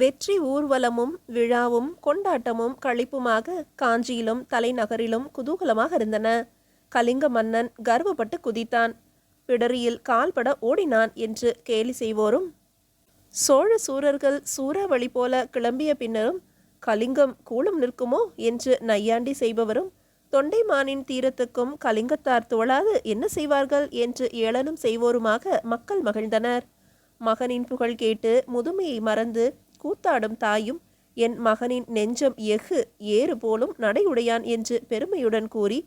வெற்றி ஊர்வலமும் விழாவும் கொண்டாட்டமும் களிப்புமாக காஞ்சியிலும் தலைநகரிலும் குதூகலமாக இருந்தன. கலிங்க மன்னன் கர்வப்பட்டு குதித்தான். பிடரியில் கால்பட ஓடினான் என்று கேலி செய்வோரும், சோழ சூரர்கள் சூறாவளி போல கிளம்பிய பின்னரும் கலிங்கம் கூலம் நிற்குமோ என்று நையாண்டி செய்பவரும், தொண்டைமானின் தீரத்துக்கும் கலிங்கத்தார் துவளாது என்ன செய்வார்கள் என்று ஏளனம் செய்வோருமாக மக்கள் மகிழ்ந்தனர். மகனின் புகழ் கேட்டு முதுமையை மறந்து கூத்தாடும் தாயும், என் மகனின் நெஞ்சம் எஃகு ஏறு போலும் நடையுடையான் என்று பெருமையுடன் கூறி,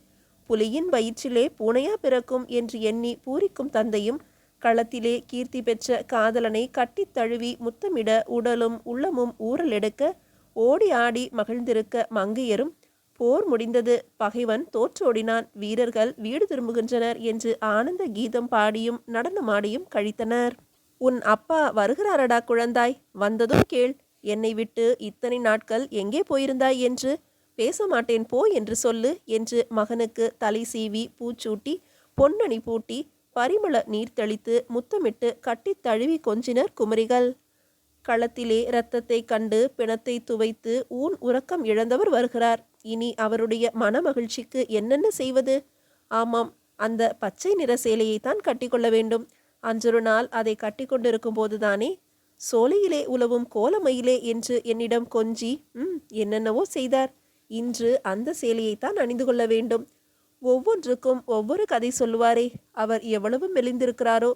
புலியின் வயிற்றிலே பூனையா பிறக்கும் என்று எண்ணி பூரிக்கும் தந்தையும், களத்திலே கீர்த்தி பெற்ற காதலனை கட்டித் தழுவி முத்தமிட உடலும் உள்ளமும் ஊறல் எடுக்க ஓடி ஆடி மகிழ்ந்திருக்க மங்கையரும், போர் முடிந்தது, பகைவன் தோற்றோடினான், வீரர்கள் வீடு திரும்புகின்றனர் என்று ஆனந்த கீதம் பாடியும் நடனமாடியும் கழித்தனர். உன் அப்பா வருகிறாரடா குழந்தாய், வந்ததும் கேள், என்னை விட்டு இத்தனை நாட்கள் எங்கே போயிருந்தாய் என்று. பேச மாட்டேன் போ என்று சொல்லு என்று மகனுக்கு தலை சீவி பூச்சூட்டி பொன்னணி பூட்டி பரிமள நீர் தெளித்து முத்தமிட்டு கட்டித் தழுவி கொஞ்சினர் குமரிகள். களத்திலே இரத்தத்தை கண்டு பிணத்தை துவைத்து ஊன் உறக்கம் இழந்தவர் வருகிறார். இனி அவருடைய மனமகிழ்ச்சிக்கு என்னென்ன செய்வது? ஆமாம், அந்த பச்சை நிற சேலையைத்தான் கட்டிக்கொள்ள வேண்டும். அன்றொரு நாள் அதை கட்டி கொண்டிருக்கும் போதுதானே சோலையிலே உலவும் கோலமயிலே என்று என்னிடம் கொஞ்சி என்னென்னவோ செய்தார். இன்று அந்த சேலையைத்தான் அணிந்து கொள்ள வேண்டும். ஒவ்வொன்றுக்கும் ஒவ்வொரு கதை சொல்லுவாரே. அவர் எவ்வளவு மெலிந்திருக்கிறாரோ,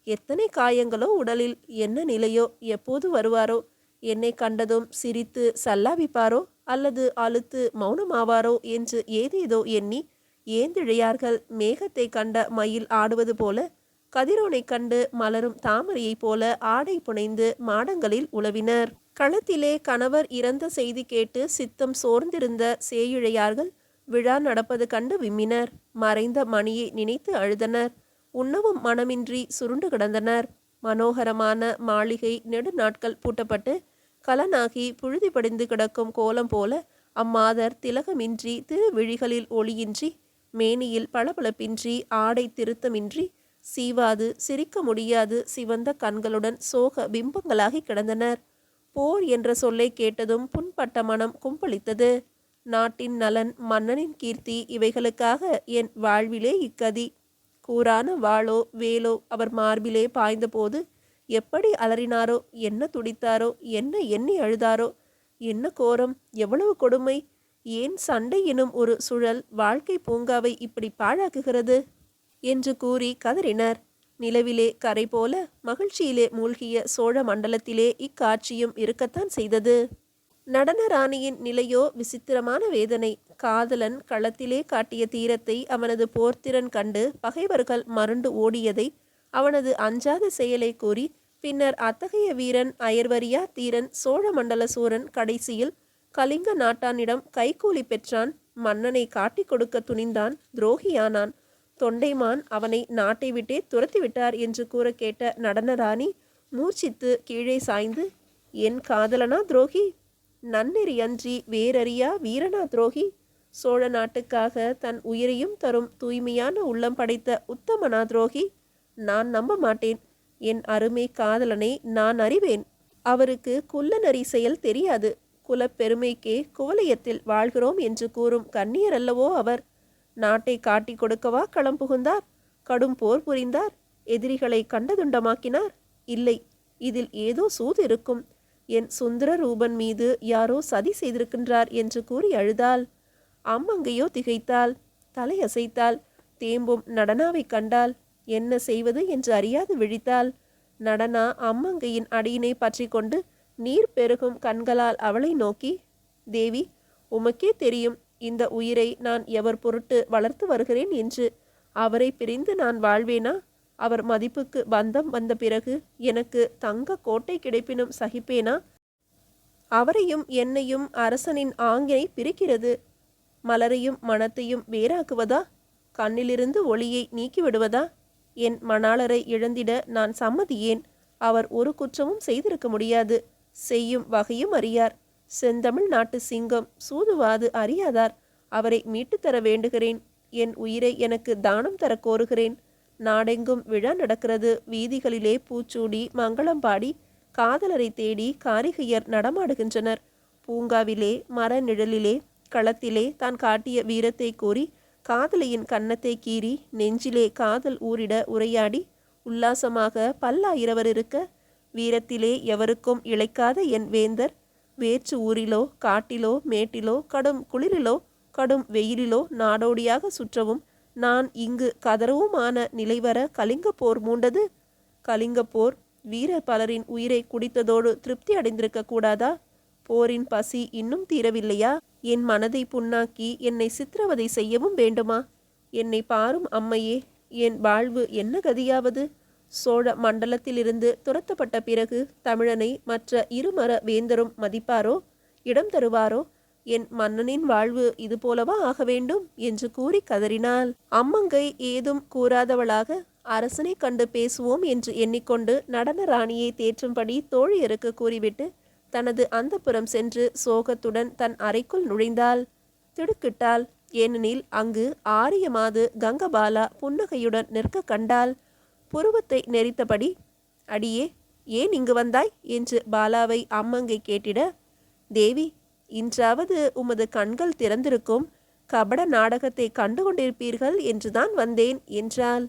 எத்தனை காயங்களோ உடலில், என்ன நிலையோ, எப்போது வருவாரோ, என்னை கண்டதும் சிரித்து சல்லாபிப்பாரோ அல்லது அழுத்து மௌனமாவாரோ என்று ஏதேதோ எண்ணி ஏந்திழையார்கள். மேகத்தை கண்ட மயில் ஆடுவது போல, கதிரோனை கண்டு மலரும் தாமரையைப் போல ஆடை புனைந்து மாடங்களில் உலவினர். களத்திலே கணவர் இறந்த செய்தி கேட்டு சித்தம் சோர்ந்திருந்த சேயிழையார்கள் விழா நடப்பது கண்டு விம்மினர். மறைந்த மணியை நினைத்து அழுதனர். உண்ணவும் மனமின்றி சுருண்டு கிடந்தனர். மனோகரமான மாளிகை நெடு நாட்கள் பூட்டப்பட்டு கலனாகி புழுதி படிந்து கிடக்கும் கோலம் போல அம்மாதர் திலகமின்றி திருவிழிகளில் ஒளியின்றி மேனியில் பளபளப்பின்றி ஆடை திருத்தமின்றி சீவாது சிரிக்க முடியாது சிவந்த கண்களுடன் சோக பிம்பங்களாகி கிடந்தனர். போர் என்ற சொல்லை கேட்டதும் புண்பட்ட மனம் கும்பளித்தது. நாட்டின் நலன், மன்னனின் கீர்த்தி, இவைகளுக்காக என் வாழ்விலே இக்கதி. கூரான வாளோ வேலோ அவர் மார்பிலே பாய்ந்தபோது எப்படி அலறினாரோ, என்ன துடித்தாரோ, என்ன எண்ணி அழுதாரோ, என்ன கோரம், எவ்வளவு கொடுமை! ஏன் சண்டை எனும் ஒரு சுழல் வாழ்க்கை பூங்காவை இப்படி பாழாக்குகிறது என்று கூறி கதறினர். நிலவிலே கரை போல மகிழ்ச்சியிலே மூழ்கிய சோழ மண்டலத்திலே இக்காட்சியும் இருக்கத்தான் செய்தது. நடனராணியின் நிலையோ விசித்திரமான வேதனை. காதலன் களத்திலே காட்டிய தீரத்தை, அவனது போர்த்திறன் கண்டு பகைவர்கள் மருண்டு ஓடியதை, அவனது அஞ்சாத செயலை கூறி பின்னர் அத்தகைய வீரன், அயர்வறியா தீரன், சோழ மண்டல சூரன் கடைசியில் கலிங்க நாட்டானிடம் கைகூலி பெற்றான். மன்னனை காட்டி கொடுக்க துணிந்தான், துரோகியானான். தொண்டைமான் அவனை நாட்டை விட்டே துரத்தி விட்டார் என்று கூற கேட்ட நடனராணி மூர்ச்சித்து கீழே சாய்ந்து, என் காதலனா துரோகி? நன்னெறி அன்றி வேறறியா வீரனா துரோகி? சோழ நாட்டுக்காக தன் உயிரையும் தரும் தூய்மையான உள்ளம் படைத்த உத்தமனா துரோகி? நான் நம்ப மாட்டேன். என் அருமை காதலனை நான் அறிவேன். அவருக்கு குள்ளநரி செயல் தெரியாது. குலப்பெருமைக்கே குவலயத்தில் வாழ்கிறோம் என்று கூறும் கண்ணியர் அல்லவோ அவர். நாட்டை காட்டி கொடுக்கவா களம் புகுந்தார்? கடும் போர் புரிந்தார்? எதிரிகளை கண்டதுண்டமாக்கினார்? இல்லை, இதில் ஏதோ சூது இருக்கும். என் சுந்தர ரூபன் மீது யாரோ சதி செய்திருக்கின்றார் என்று கூறி அழுதாள். அம்மங்கையோ திகைத்தாள், தலையசைத்தாள். தேம்பும் நடனாவை கண்டாள். என்ன செய்வது என்று அறியாது விழித்தாள். நடனா அம்மங்கையின் அடியினை பற்றி கொண்டு நீர் பெருகும் கண்களால் அவளை நோக்கி, தேவி, உமக்கே தெரியும் இந்த உயிரை நான் எவர் பொருட்டு வளர்த்து வருகிறேன் என்று. அவரை பிரிந்து நான் வாழ்வேனா? அவர் மதிப்புக்கு பந்தம் வந்த பிறகு எனக்கு தங்க கோட்டை கிடைப்பினும் சகிப்பேனா? அவரையும் என்னையும் அரசனின் ஆங்கினை பிரிக்கிறது. மலரையும் மனத்தையும் வேறாக்குவதா? கண்ணிலிருந்து ஒளியை நீக்கிவிடுவதா? என் மணாளரை இழந்திட நான் சம்மதியேன். அவர் ஒரு குற்றமும் செய்திருக்க முடியாது. செய்யும் வகையும் அறியார். செந்தமிழ் நாட்டு சிங்கம், சூதுவாது அறியாதார். அவரை மீட்டு தர வேண்டுகிறேன். என் உயிரை எனக்கு தானம் தர கோருகிறேன். நாடெங்கும் விழா நடக்கிறது. வீதிகளிலே பூச்சூடி மங்களம் பாடி காதலரை தேடி காரிகையர் நடமாடுகின்றனர். பூங்காவிலே, மர நிழலிலே, களத்திலே தான் காட்டிய வீரத்தை கூறி காதலியின் கன்னத்தை கீறி நெஞ்சிலே காதல் ஊறிட உரையாடி உல்லாசமாக பல்லாயிரவர் இருக்க, வீரத்திலே எவருக்கும் இளைக்காத என் வேந்தர் வேற்று ஊரிலோ காட்டிலோ மேட்டிலோ கடும் குளிரிலோ கடும் வெயிலிலோ நாடோடியாக சுற்றவும் நான் இங்கு கதறவுமான நிலைவர கலிங்கப் போர் மூண்டது. கலிங்கப் போர் வீரர் பலரின் உயிரை குடித்ததோடு திருப்தி அடைந்திருக்க கூடாதா? போரின் பசி இன்னும் தீரவில்லையா? என் மனதை புண்ணாக்கி என்னை சித்திரவதை செய்யவும் வேண்டுமா? என்னை பாரும் அம்மையே, என் வாழ்வு என்ன கதியாவது? சோழ மண்டலத்திலிருந்து துரத்தப்பட்ட பிறகு தமிழனை மற்ற இருமர வேந்தரும் மதிப்பாரோ, இடம் தருவாரோ? என் மன்னனின் வாழ்வு இது போலவா ஆக வேண்டும் என்று கூறி கதறினாள். அம்மங்கை ஏதும் கூறாதவளாக அரசனை கண்டு பேசுவோம் என்று எண்ணிக்கொண்டு நடன ராணியை தேற்றும்படி தோழியருக்கு கூறிவிட்டு தனது அந்தப்புறம் சென்று சோகத்துடன் தன் அறைக்குள் நுழைந்தாள். திடுக்கிட்டாள். ஏனெனில் அங்கு ஆரியமாது கங்கபாலா புன்னகையுடன் நிற்க கண்டாள். புருவத்தை நெறித்தபடி, அடியே, ஏன் இங்கு வந்தாய் என்று பாலாவை அம்மங்கை கேட்டிட, தேவி, இன்றாவது உமது கண்கள் திறந்திருக்கும், கபட நாடகத்தை கண்டு கொண்டிருப்பீர்கள் என்றுதான் வந்தேன் என்றாள்.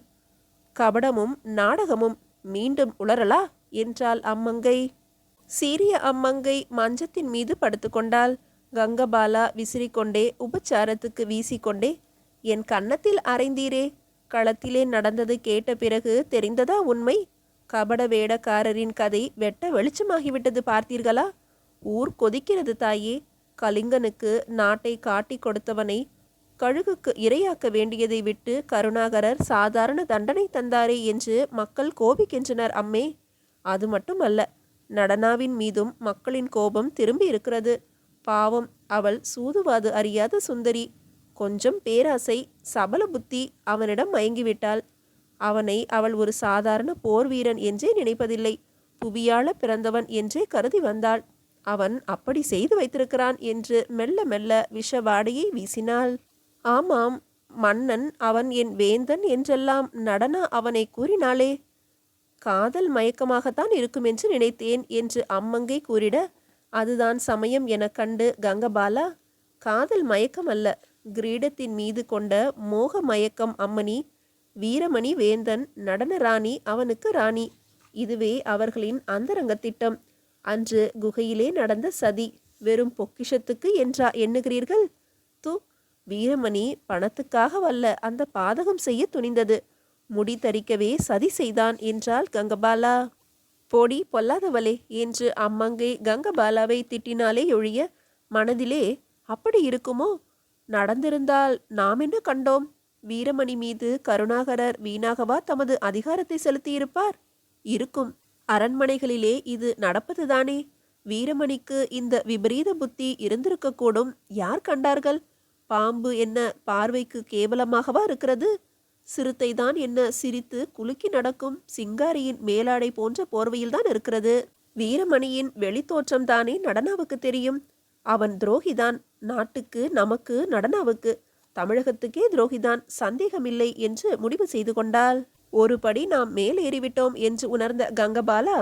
கபடமும் நாடகமும் மீண்டும் உளரலா என்றாள் அம்மங்கை. சீரிய அம்மங்கை மஞ்சத்தின் மீது படுத்துக்கொண்டாள். கங்கபாலா விசிறிக்கொண்டே உபச்சாரத்துக்கு வீசிக்கொண்டே, என் கன்னத்தில் அறைந்தீரே, களத்திலே நடந்தது கேட்ட பிறகு தெரிந்ததா உண்மை? கபட வேடக்காரரின் கதை வெட்ட வெளிச்சமாகிவிட்டது பார்த்தீர்களா? ஊர் கொதிக்கிறது தாயே. கலிங்கனுக்கு நாட்டை காட்டி கொடுத்தவனை கழுகுக்கு இரையாக்க வேண்டியதை விட்டு கருணாகரர் சாதாரண தண்டனை தந்தாரே என்று மக்கள் கோபிக்கின்றனர் அம்மே. அது மட்டுமல்ல, நடனாவின் மீதும் மக்களின் கோபம் திரும்பி இருக்கிறது. பாவம், அவள் சூதுவாது அறியாத சுந்தரி. கொஞ்சம் பேராசை, சபல புத்தி அவனிடம் மயங்கிவிட்டாள். அவனை அவள் ஒரு சாதாரண போர் வீரன் என்றே நினைப்பதில்லை, புவியாள பிறந்தவன் என்றே கருதி வந்தாள். அவன் அப்படி செய்து வைத்திருக்கிறான் என்று மெல்ல மெல்ல விஷவாடையை வீசினாள். ஆமாம், மன்னன் அவன் என் வேந்தன் என்றெல்லாம் நடனா அவனை கூறினாளே. காதல் மயக்கமாகத்தான் இருக்கும் என்று நினைத்தேன் என்று அம்மங்கை கூறிட, அதுதான் சமயம் என கண்டு கங்கபாலா, காதல் மயக்கம் அல்ல, கிரீடத்தின் மீது கொண்ட மோக மயக்கம் அம்மணி. வீரமணி வேந்தன், நடன ராணி அவனுக்கு ராணி. இதுவே அவர்களின் அந்தரங்க திட்டம். அன்று குகையிலே நடந்த சதி வெறும் பொக்கிஷத்துக்கு என்றா எண்ணுகிறீர்கள்? தூ, வீரமணி பணத்துக்காக வல்ல அந்த பாதகம் செய்ய துணிந்தது. முடி தரிக்கவே சதி செய்தான் என்றாள் கங்கபாலா. போடி பொல்லாதவளே என்று அம்மங்கை கங்கபாலாவை திட்டினாலே ஒழிய மனதிலே, அப்படி இருக்குமோ? நடந்திருந்தால் நாம் என்ன கண்டோம்? வீரமணி மீது கருணாகரர் வீணாகவா தமது அதிகாரத்தை செலுத்தியிருப்பார்? இருக்கும். அரண்மனைகளிலே இது நடப்பதுதானே. வீரமணிக்கு இந்த விபரீத புத்தி இருந்திருக்கக்கூடும். யார் கண்டார்கள்? பாம்பு என்ன பார்வைக்கு கேவலமாகவா இருக்கிறது? சிறுத்தைதான் என்ன சிரித்து குலுக்கி நடக்கும் சிங்காரியின் மேலாடை போன்ற போர்வையில்தான் இருக்கிறது. வீரமணியின் வெளித்தோற்றம்தானே நடனாவுக்கு தெரியும். அவன் துரோகிதான். நாட்டுக்கு, நமக்கு, நடனாவுக்கு, தமிழகத்துக்கே துரோகிதான், சந்தேகமில்லை என்று முடிவு செய்து கொண்டாள். ஒருபடி நாம் மேல் ஏறிவிட்டோம் என்று உணர்ந்த கங்கபாலா,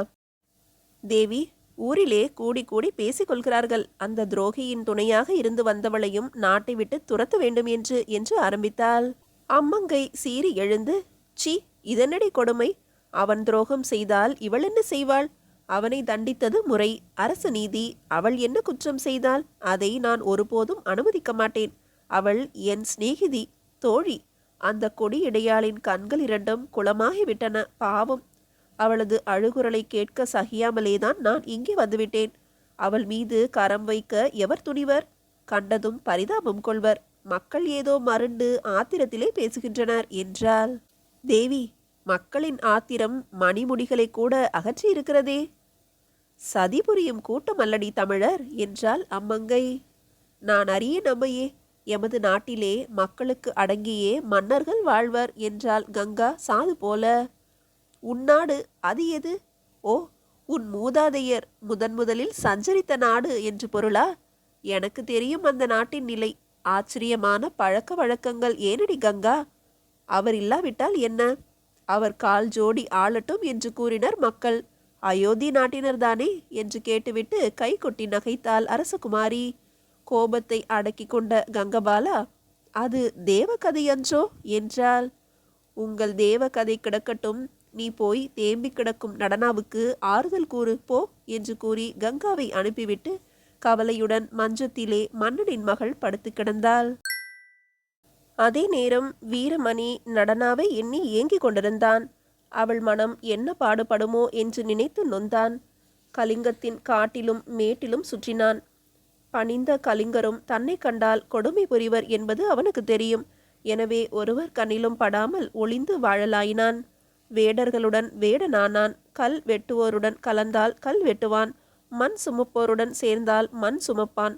தேவி, ஊரிலே கூடி கூடி பேசிக்கொள்கிறார்கள். அந்த துரோகியின் துணையாக இருந்து வந்தவளையும் நாட்டை விட்டு துரத்த வேண்டும் என்று ஆரம்பித்தாள். அம்மங்கை சீறி எழுந்து, சி, இதனடி கொடுமை? அவன் துரோகம் செய்தால் இவள் என்ன செய்வாள்? அவனை தண்டித்தது முறை, அரச நீதி. அவள் என்ன குற்றம் செய்தால் அதை நான் ஒருபோதும் அனுமதிக்க மாட்டேன். அவள் என் சிநேகிதி, தோழி. அந்த கொடி இடையாளின் கண்கள் இரண்டும் குளமாகிவிட்டன. பாவம். அவளது அழுகுரலை கேட்க சகியாமலேதான் நான் இங்கே வந்துவிட்டேன். அவள் மீது கரம் வைக்க எவர் துணிவர்? கண்டதும் பரிதாபம் கொள்வர். மக்கள் ஏதோ மருண்டு ஆத்திரத்திலே பேசுகின்றனர் என்றாள். தேவி, மக்களின் ஆத்திரம் மணிமுடிகளை கூட அகற்றி இருக்கிறதே. சதி புரியும் கூட்டம் அல்லடி தமிழர் என்றாள் அம்மங்கை. நான் அறிய நம்பையே, எமது நாட்டிலே மக்களுக்கு அடங்கியே மன்னர்கள் வாழ்வர் என்றாள் கங்கா சாது போல. உன்னாடு அது எது? ஓ, உன் மூதாதையர் முதலில் சஞ்சரித்த நாடு என்று பொருளா? எனக்கு தெரியும் அந்த நாட்டின் நிலை. ஆச்சரியமான பழக்க வழக்கங்கள். ஏனடி கங்கா? அவர் இல்லாவிட்டால் என்ன? அவர் கால் ஜோடி ஆளட்டும் என்று கூறினர் மக்கள். அயோத்தி நாட்டினர் தானே என்று கேட்டுவிட்டு கை கொட்டி நகைத்தாள் அரசகுமாரி. கோபத்தை அடக்கி கொண்ட கங்கபாலா, அது தேவகதையன்றோ என்றாள். உங்கள் தேவகதை கிடக்கட்டும், நீ போய் தேம்பி கிடக்கும் நடனாவுக்கு ஆறுதல் கூறு போ என்று கூறி கங்காவை அனுப்பிவிட்டு கவலையுடன் மஞ்சத்திலே மன்னனின் மகள் படுத்து கிடந்தாள். அதே நேரம் வீரமணி நடனாவை எண்ணி ஏங்கிக் கொண்டிருந்தான். அவள் மனம் என்ன பாடுபடுமோ என்று நினைத்து நொந்தான். கலிங்கத்தின் காட்டிலும் மேட்டிலும் சுற்றினான். பணிந்த கலிங்கரும் தன்னை கண்டால் கொடுமை புரிவர் என்பது அவனுக்கு தெரியும். எனவே ஒருவர் கண்ணிலும் படாமல் ஒளிந்து வாழலாயினான். வேடர்களுடன் வேடனானான். கல் வெட்டுவோருடன் கலந்தால் கல் வெட்டுவான். மண் சுமப்போருடன் சேர்ந்தால் மண் சுமப்பான்.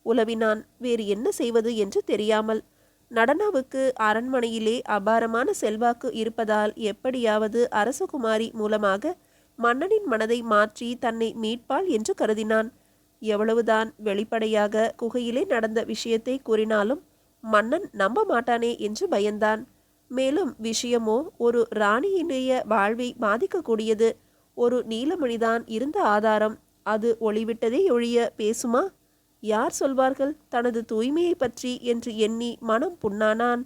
உலவினான். வேறு என்ன செய்வது என்று தெரியாமல். நடனாவுக்கு அரண்மனையிலே அபாரமான செல்வாக்கு இருப்பதால் எப்படியாவது அரசகுமாரி மூலமாக மன்னனின் மனதை மாற்றி தன்னை மீட்பாள் என்று கருதினான். எவ்வளவுதான் வெளிப்படையாக குகையிலே நடந்த விஷயத்தை கூறினாலும் மன்னன் நம்ப மாட்டானே என்று பயந்தான். மேலும் விஷயமோ ஒரு ராணியினுடைய வாழ்வை பாதிக்கக்கூடியது. ஒரு நீலமணிதான் இருந்த ஆதாரம். அது ஒளிவிட்டதே ஒழிய பேசுமா? யார் சொல்வார்கள் தனது தூய்மையை பற்றி என்று எண்ணி மனம் புண்ணானான்.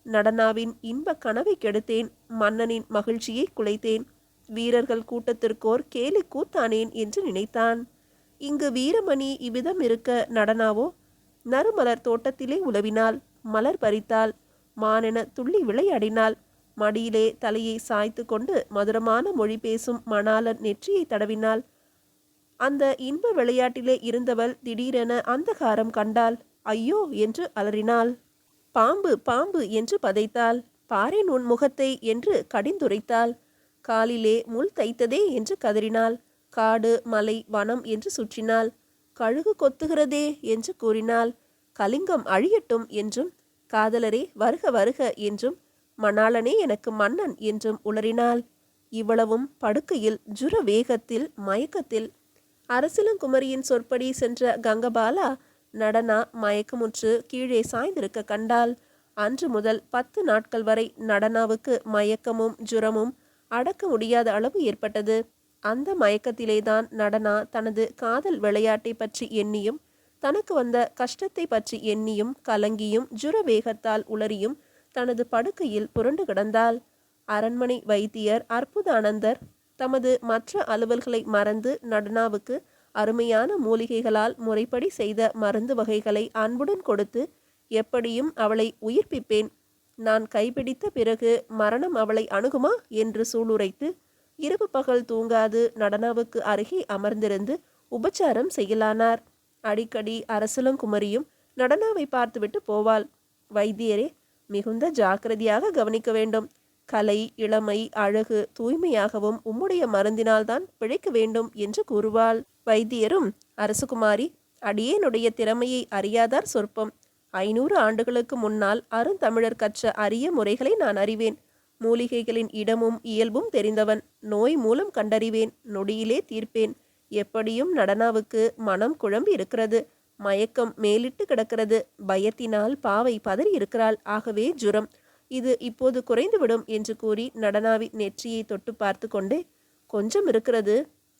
நடனாவின் இன்ப கனவை கெடுத்தேன். மன்னனின் மகிழ்ச்சியை குலைத்தேன். வீரர்கள் கூட்டத்திற்கோர் கேலி கூத்தானேன் என்று நினைத்தான். இங்கு வீரமணி இவ்விதம் இருக்க நடனாவோ நறுமலர் தோட்டத்திலே உலவினாள். மலர் பறித்தாள். மானென துள்ளி விளையாடினாள். மடியிலே தலையை சாய்த்து கொண்டு மதுரமான மொழி பேசும் மணாளன் நெற்றியை தடவினாள். அந்த இன்ப விளையாட்டிலே இருந்தவள் திடீரென அந்தகாரம் கண்டாள். ஐயோ என்று அலறினாள். பாம்பு பாம்பு என்று பதைத்தாள். பாரேன் உன் முகத்தை என்று கடிந்துரைத்தாள். காலிலே முள் தைத்ததே என்று கதறினாள். காடு மலை வனம் என்று சுற்றினாள். கழுகு கொத்துகிறதே என்று கூறினாள். கலிங்கம் அழியட்டும் என்றும், காதலரே வருக வருக என்றும், மணாளனே எனக்கு மன்னன் என்றும் உளறினாள். இவ்வளவும் படுக்கையில் ஜுர வேகத்தில் மயக்கத்தில். அரசிலங்குமரியின் சொற்படி சென்ற கங்கபாலா நடனா மயக்கமுற்று கீழே சாய்ந்திருக்க கண்டாள். அன்று முதல் 10 நாட்கள் வரை நடனாவுக்கு மயக்கமும் ஜுரமும் அடக்க முடியாத அளவு ஏற்பட்டது. அந்த மயக்கத்திலேதான் நடனா தனது காதல் விளையாட்டை பற்றி எண்ணியும் தனக்கு வந்த கஷ்டத்தை பற்றி எண்ணியும் கலங்கியும் ஜுர வேகத்தால் உளறியும் தனது படுக்கையில் புரண்டு கிடந்தாள். அரண்மனை வைத்தியர் அற்புதானந்தர் தமது மற்ற அலுவல்களை மறந்து நடனாவுக்கு அருமையான மூலிகைகளால் முறைப்படி செய்த மருந்து வகைகளை அன்புடன் கொடுத்து எப்படியும் அவளை உயிர்ப்பிப்பேன், நான் கைப்பிடித்த பிறகு மரணம் அவளை அணுகுமா என்று சூளுரைத்து இரவு பகல் தூங்காது நடனாவுக்கு அருகே அமர்ந்திருந்து உபச்சாரம் செய்யலானார். அடிக்கடி அரசலங்குமரியும் நடனாவை பார்த்துவிட்டு போவாள். வைத்தியரே, மிகுந்த ஜாக்கிரதையாக கவனிக்க வேண்டும். கலை, இளமை, அழகு, தூய்மையாகவும் உம்முடைய மருந்தினால்தான் பிழைக்க வேண்டும் என்று கூறுவாள். வைத்தியரும், அரசகுமாரி, அடியேனுடைய திறமையை அறியாதார் சொற்பம். 500 ஆண்டுகளுக்கு முன்னால் அருந்தமிழர் கற்ற அரிய முறைகளை நான் அறிவேன். மூலிகைகளின் இடமும் இயல்பும் தெரிந்தவன். நோய் மூலம் கண்டறிவேன். நொடியிலே தீர்ப்பேன். எப்படியும் நடனாவுக்கு மனம் குழம்பி இருக்கிறது. மயக்கம் மேலிட்டு கிடக்கிறது. பயத்தினால் பாவை பதறி இருக்கிறாள். ஆகவே ஜுரம். இது இப்போது குறைந்துவிடும் என்று கூறி நடனாவின் நெற்றியை தொட்டு பார்த்து கொண்டே, கொஞ்சம் இருக்கிறது,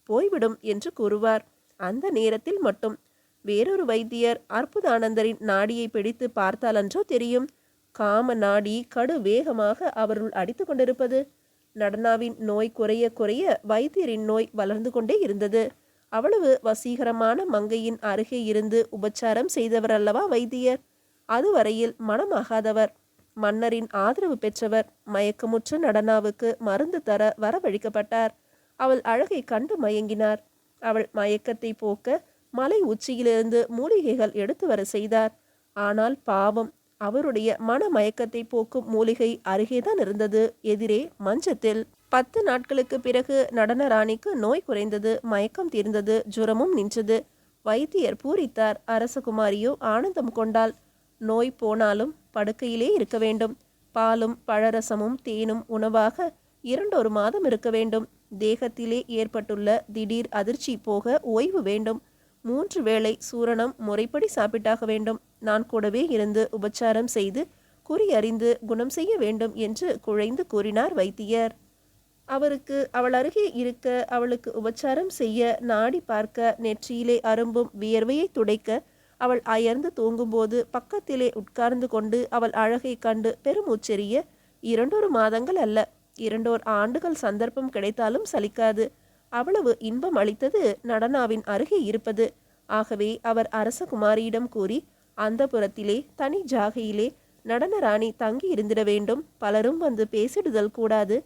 போய்விடும் என்று கூறுவார். அந்த நேரத்தில் மட்டும் வேறொரு வைத்தியர் அற்புதானந்தரின் நாடியை பிடித்து பார்த்தாலன்றோ தெரியும். காம நாடி கடு வேகமாக அவருள் அடித்து கொண்டிருப்பது. நடனாவின் நோய் குறைய குறைய வைத்தியரின் நோய் வளர்ந்து கொண்டே இருந்தது. அவ்வளவு வசீகரமான மங்கையின் அருகே இருந்து உபச்சாரம் செய்தவர் அல்லவா வைத்தியர். அதுவரையில் மனமாகாதவர், மன்னரின் ஆதரவு பெற்றவர். மயக்கமுற்ற நடனாவுக்கு மருந்து தர வரவழைக்கப்பட்டார். அவள் அழகை கண்டு மயங்கினார். அவள் மயக்கத்தை போக்க மலை உச்சியிலிருந்து மூலிகைகள் எடுத்து வர செய்தார். ஆனால் பாவம், அவருடைய மன மயக்கத்தை போக்கும் மூலிகை அருகேதான் இருந்தது, எதிரே மஞ்சத்தில். 10 நாட்களுக்கு பிறகு நடன ராணிக்கு நோய் குறைந்தது. மயக்கம் தீர்ந்தது. ஜுரமும் நின்றது. வைத்தியர் பூரித்தார். அரசகுமாரியோ ஆனந்தம் கொண்டாள். நோய் போனாலும் படுக்கையிலே இருக்க வேண்டும். பாலும் பழரசமும் தேனும் உணவாக 2 மாதம் இருக்க வேண்டும். தேகத்திலே ஏற்பட்டுள்ள திடீர் அதிர்ச்சி போக ஓய்வு வேண்டும். 3 வேளை சூரணம் முறைப்படி சாப்பிட்டாக வேண்டும். நான் கூடவே இருந்து உபச்சாரம் செய்து குறி அறிந்து குணம் செய்ய வேண்டும் என்று குழைந்து கூறினார் வைத்தியர். அவருக்கு அவள் அருகே இருக்க, அவளுக்கு உபச்சாரம் செய்ய, நாடி பார்க்க, நெற்றியிலே அரும்பும் வியர்வையை துடைக்க, அவள் அயர்ந்து தூங்கும்போது பக்கத்திலே உட்கார்ந்து கொண்டு அவள் அழகை கண்டு பெருமூச்செறிய 2 மாதங்கள் அல்ல, 2 ஆண்டுகள் சந்தர்ப்பம் கிடைத்தாலும் சலிக்காது. அவ்வளவு இன்பம் அளித்தது நடனாவின் அருகே இருப்பது. ஆகவே அவர் அரசகுமாரியிடம் கூறி அந்தப்புறத்திலே தனி ஜாகையிலே நடனராணி தங்கி இருந்திட வேண்டும். பலரும் வந்து பேசிடுதல் கூடாது.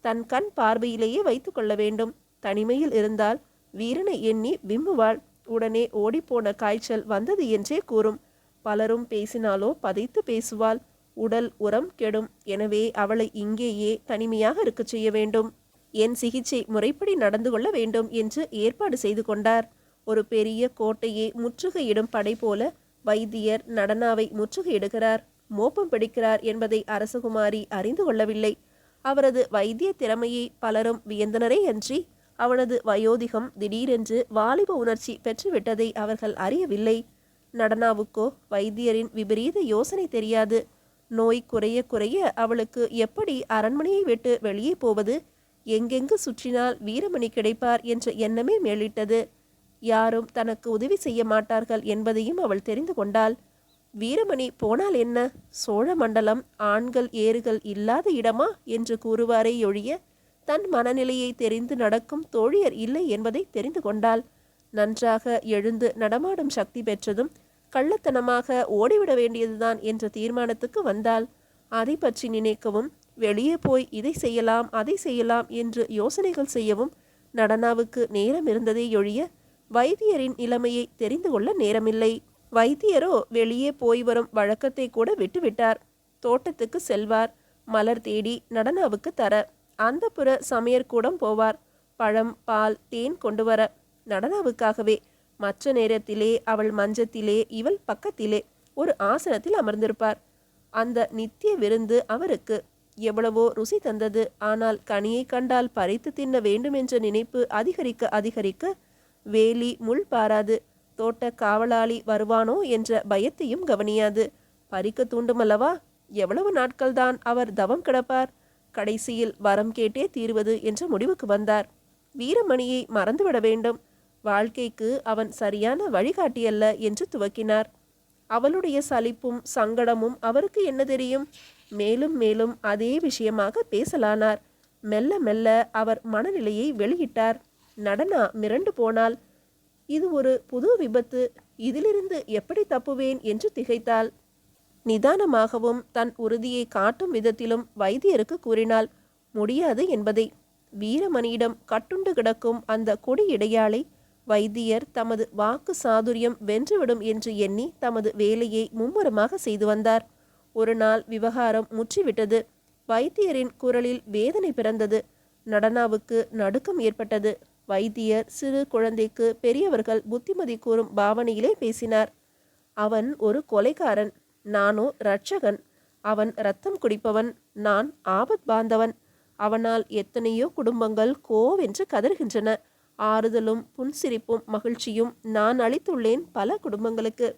தன் கண் பார்வையிலேயே வைத்து கொள்ள வேண்டும். தனிமையில் இருந்தால் வீரனை எண்ணி விம்முவாள். உடனே ஓடிப்போன காய்ச்சல் வந்தது என்றே கூறும். பலரும் பேசினாலோ பதைத்து பேசுவாள். உடல் உரம் கெடும். எனவே அவளை இங்கேயே தனிமையாக இருக்கச் செய்ய வேண்டும். என் சிகிச்சை முறைப்படி நடந்து கொள்ள வேண்டும் என்று ஏற்பாடு செய்து கொண்டார். ஒரு பெரிய கோட்டையை முற்றுகையிடும் படை போல வைத்தியர் நடனாவை முற்றுகையிடுகிறார், மோப்பம் பிடிக்கிறார் என்பதை அரசகுமாரி அறிந்து கொள்ளவில்லை. அவரது வைத்திய திறமையை பலரும் வியந்தனரே அன்றி அவனது வயோதிகம் திடீரென்று வாலிப உணர்ச்சி பெற்றுவிட்டதை அவர்கள் அறியவில்லை. நடனாவுக்கோ வைத்தியரின் விபரீத யோசனை தெரியாது. நோய் குறைய குறைய அவளுக்கு எப்படி அரண்மனையை விட்டு வெளியே போவது, எங்கெங்கு சுற்றினால் வீரமணி கிடைப்பார் என்ற எண்ணமே மேலிட்டது. யாரும் தனக்கு உதவி செய்ய மாட்டார்கள் என்பதையும் அவள் தெரிந்து கொண்டாள். வீரமணி போனால் என்ன, சோழ மண்டலம் ஆண்கள் ஏறுகள் இல்லாத இடமா என்று கூறுவாரே ஒழிய தன் மனநிலையை தெரிந்து நடக்கும் தோழியர் இல்லை என்பதை தெரிந்து கொண்டாள். நன்றாக எழுந்து நடமாடும் சக்தி பெற்றதும் கள்ளத்தனமாக ஓடிவிட வேண்டியதுதான் என்ற தீர்மானத்துக்கு வந்தாள். அதை பற்றி நினைக்கவும், வெளியே போய் இதை செய்யலாம் அதை செய்யலாம் என்று யோசனைகள் செய்யவும் நடனாவுக்கு நேரம் இருந்ததே ஒழிய வைத்தியரின் நிலைமையை தெரிந்து கொள்ள நேரமில்லை. வைத்தியரோ வெளியே போய் வரும் வழக்கத்தை கூட விட்டுவிட்டார். தோட்டத்துக்கு செல்வார், மலர் தேடி நடனாவுக்கு தர. அந்தப்புற சமையற்கூடம் போவார், பழம் பால் தேன் கொண்டு வர. நடனாவுக்காகவே. மற்ற நேரத்திலே அவள் மஞ்சத்திலே இவள் பக்கத்திலே ஒரு ஆசனத்தில் அமர்ந்திருப்பார். அந்த நித்திய விருந்து அவருக்கு எவ்வளவோ ருசி தந்தது. ஆனால் கனியை கண்டால் பறித்து தின்ன வேண்டுமென்ற நினைப்பு அதிகரிக்க அதிகரிக்க வேலி முள் பாராது. தோட்ட காவலாளி வருவானோ என்ற பயத்தையும் கவனியாது. பறிக்க தூண்டுமல்லவா? எவ்வளவு நாட்கள்தான் அவர் தவம் கிடப்பார்? கடைசியில் வரம் கேட்டே தீர்வது என்ற முடிவுக்கு வந்தார். வீரமணியை மறந்துவிட வேண்டும். வாழ்க்கைக்கு அவன் சரியான வழிகாட்டியல்ல என்று துவக்கினார். அவளுடைய சலிப்பும் சங்கடமும் அவருக்கு என்ன தெரியும்? மேலும் மேலும் அதே விஷயமாக பேசலானார். மெல்ல மெல்ல அவர் மனநிலையை வெளியிட்டார். நடனா மிரண்டு போனாள். இது ஒரு புது விபத்து, இதிலிருந்து எப்படி தப்புவேன் என்று திகைத்தாள். நிதானமாகவும் தன் உறுதியை காட்டும் விதத்திலும் வைத்தியருக்கு கூறினாள் முடியாது என்பதை. வீரமணியிடம் கட்டுண்டு கிடக்கும் அந்த கொடி இடையாளை வைத்தியர் தமது வாக்கு சாதுரியம் வென்றுவிடும் என்று எண்ணி தமது வேலையை மும்முரமாக செய்து வந்தார். ஒரு நாள் விவகாரம் முற்றிவிட்டது. வைத்தியரின் குரலில் வேதனை பிறந்தது. நடனாவுக்கு நடுக்கம் ஏற்பட்டது. வைத்தியர் சிறு குழந்தைக்கு பெரியவர்கள் புத்திமதி கூறும் பாவனையிலே பேசினார். அவன் ஒரு கொலைகாரன், நானோ இரட்சகன். அவன் இரத்தம் குடிப்பவன், நான் ஆபத் பாந்தவன். அவனால் எத்தனையோ குடும்பங்கள் கோவென்று கதறுகின்றன. ஆறுதலும் புன்சிரிப்பும் மகிழ்ச்சியும் நான் அளித்துள்ளேன் பல குடும்பங்களுக்கு.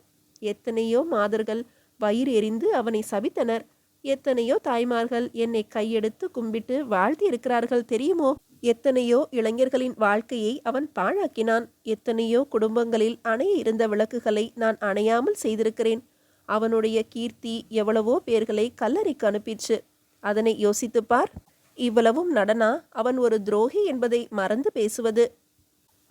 எத்தனையோ மாதர்கள் வயிறு எறிந்து அவனை சபித்தனர். எத்தனையோ தாய்மார்கள் என்னை கையெடுத்து கும்பிட்டு வாழ்த்தி இருக்கிறார்கள் தெரியுமோ? எத்தனையோ இளைஞர்களின் வாழ்க்கையை அவன் பாழாக்கினான். எத்தனையோ குடும்பங்களில் அணைய இருந்த விளக்குகளை நான் அணையாமல் செய்திருக்கிறேன். அவனுடைய கீர்த்தி எவ்வளவோ பேர்களை கல்லறைக்கு அனுப்பிச்சு. அதனை யோசித்துப்பார். இவ்வளவும் நடனா அவன் ஒரு துரோகி என்பதை மறந்து பேசுவது.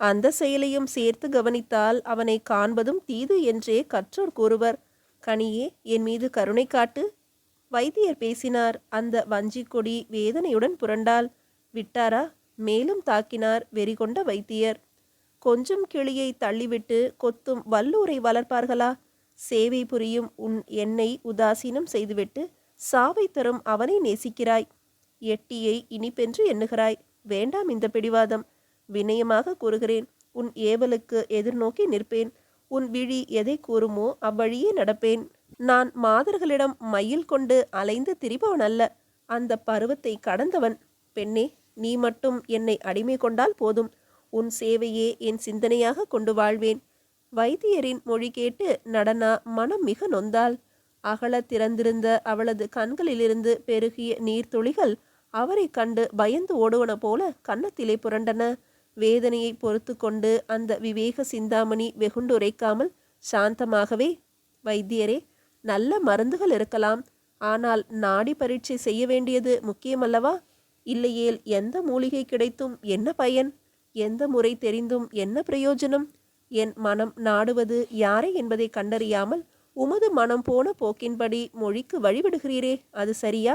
அந்த செயலையும் சேர்த்து கவனித்தால் அவனை காண்பதும் தீது என்றே கற்றோர் கூறுவர். கனியே, என் மீது கருணை காட்டு. வைத்தியர் பேசினார். அந்த வஞ்சிக் கொடி வேதனையுடன் புரண்டாள். விட்டாரா? மேலும் தாக்கினார் வெறிகொண்ட வைத்தியர். கொஞ்சம் கிளியை தள்ளிவிட்டு கொத்தும் வல்லூரை வளர்ப்பார்களா? சேவை புரியும் உன் என்னை உதாசீனம் செய்துவிட்டு சாவை தரும் அவனை நேசிக்கிறாய். எட்டியை இனிப்பென்று எண்ணுகிறாய். வேண்டாம் இந்த பிடிவாதம். வினயமாக கூறுகிறேன். உன் ஏவலுக்கு எதிர்நோக்கி நிற்பேன். உன் விழி எதை கூறுமோ அவ்வழியே நடப்பேன். நான் மாதர்களிடம் மயில் கொண்டு அலைந்து திரிபவன் அல்ல. அந்த பருவத்தை கடந்தவன். பெண்ணே, நீ மட்டும் என்னை அடிமை கொண்டால் போதும். உன் சேவையே என் சிந்தனையாக கொண்டு வாழ்வேன். வைத்தியரின் மொழி கேட்டு நடனா மனம் மிக நொந்தாள். அகல திறந்திருந்த அவளது கண்களிலிருந்து பெருகிய நீர்த்துளிகள் அவரை கண்டு பயந்து ஓடுவன போல கன்னத்திலே புரண்டன. வேதனையை பொறுத்து கொண்டு அந்த விவேக சிந்தாமணி வெகுண்டுரைக்காமல் சாந்தமாகவே, வைத்தியரே, நல்ல மருந்துகள் இருக்கலாம். ஆனால் நாடி பரீட்சை செய்ய வேண்டியது முக்கியமல்லவா? இல்லையேல் எந்த மூலிகை கிடைத்தும் என்ன பயன்? எந்த முறை தெரிந்தும் என்ன பிரயோஜனம்? என் மனம் நாடுவது யாரை என்பதை கண்டறியாமல் உமது மனம் போன போக்கின்படி மொழிக்கு வழிவிடுகிறீரே, அது சரியா?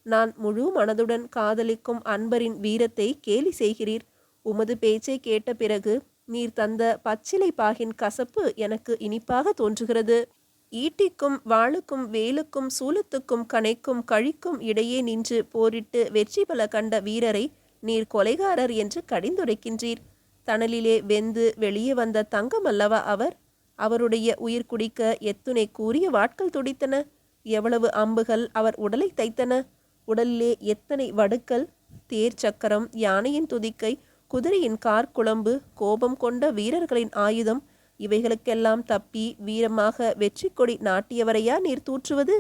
நான் முழு மனதுடன் காதலிக்கும் அன்பரின் வீரத்தை கேலி செய்கிறீர். உமது பேச்சை கேட்ட பிறகு நீர் தந்த பச்சிலை பாகின் கசப்பு எனக்கு இனிப்பாக தோன்றுகிறது. ஈட்டிக்கும் வாளுக்கும் வேலுக்கும் சூலத்துக்கும் கணைக்கும் கழிக்கும் இடையே நின்று போரிட்டு வெற்றி பல கண்ட வீரரை நீர் கொலைகாரர் என்று கடிந்துரைக்கின்றீர். தணலிலே வெந்து வெளியே வந்த தங்கம் அல்லவா அவர்? அவருடைய உயிர் குடிக்க எத்துணை கூரிய வாட்கள் துடித்தன. எவ்வளவு அம்புகள் அவர் உடலை தைத்தன. உடலிலே எத்தனை வடுக்கள், தேர் சக்கரம், யானையின் துதிக்கை, குதிரையின் கார்குழம்பு, கோபம் கொண்ட வீரர்களின் ஆயுதம், இவைகளுக்கெல்லாம் தப்பி வீரமாக வெற்றி கொடி நாட்டியவரையா நீர் தூற்றுவது?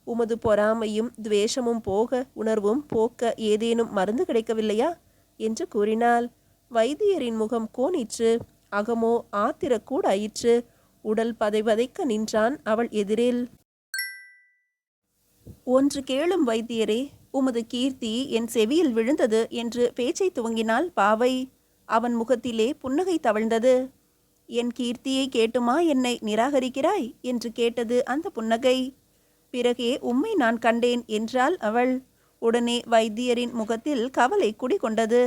உமது பொறாமையும் துவேஷமும் போக உணர்வும் போக்க ஏதேனும் மருந்து கிடைக்கவில்லையா என்று கூறினாள். வைத்தியரின் முகம் கோணிற்று. அகமோ ஆத்திரக்கூடாயிற்று. உடல் பதைபதைக்க நின்றான் அவள் எதிரில். ஒன்று கேளும் வைத்தியரே, உமது கீர்த்தி என் செவியில் விழுந்தது என்று பேச்சை துவங்கினாள் பாவை. அவன் முகத்திலே புன்னகை தவழ்ந்தது. என் கீர்த்தியை கேட்டுமா என்னை நிராகரிக்கிறாய் என்று கேட்டது அந்த புன்னகை. பிறகே உம்மை நான் கண்டேன் என்றாள் அவள். உடனே வைத்தியரின் முகத்தில் கவலை குடிகொண்டது.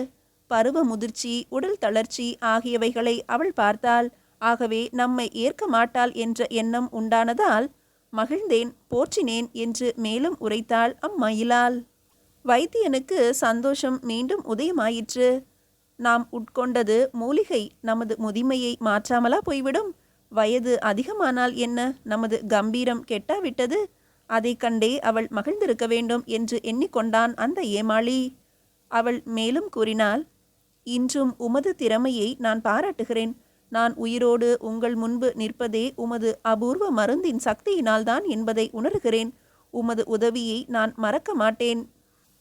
பருவ முதிர்ச்சி, உடல் தளர்ச்சி ஆகியவைகளை அவள் பார்த்தாள். ஆகவே நம்மை ஏற்க மாட்டாள் என்ற எண்ணம் உண்டானதால் மகிழ்ந்தேன், போற்றினேன் என்று மேலும் உரைத்தாள் அம்மயிலாள். வைத்தியனுக்கு சந்தோஷம் மீண்டும் உதயமாயிற்று. நாம் உட்கொண்டது மூலிகை நமது முதுமையை மாற்றாமலா போய்விடும்? வயது அதிகமானால் என்ன, நமது கம்பீரம் கெட்டாவிட்டது? அதை கண்டே அவள் மகிழ்ந்திருக்க வேண்டும் என்று எண்ணிக்கொண்டான் அந்த ஏமாளி. அவள் மேலும் கூறினாள், இன்றும் உமது திறமையை நான் பாராட்டுகிறேன். நான் உயிரோடு உங்கள் முன்பு நிற்பதே உமது அபூர்வ மருந்தின் சக்தியினால்தான் என்பதை உணர்கிறேன். உமது உதவியை நான் மறக்க மாட்டேன்.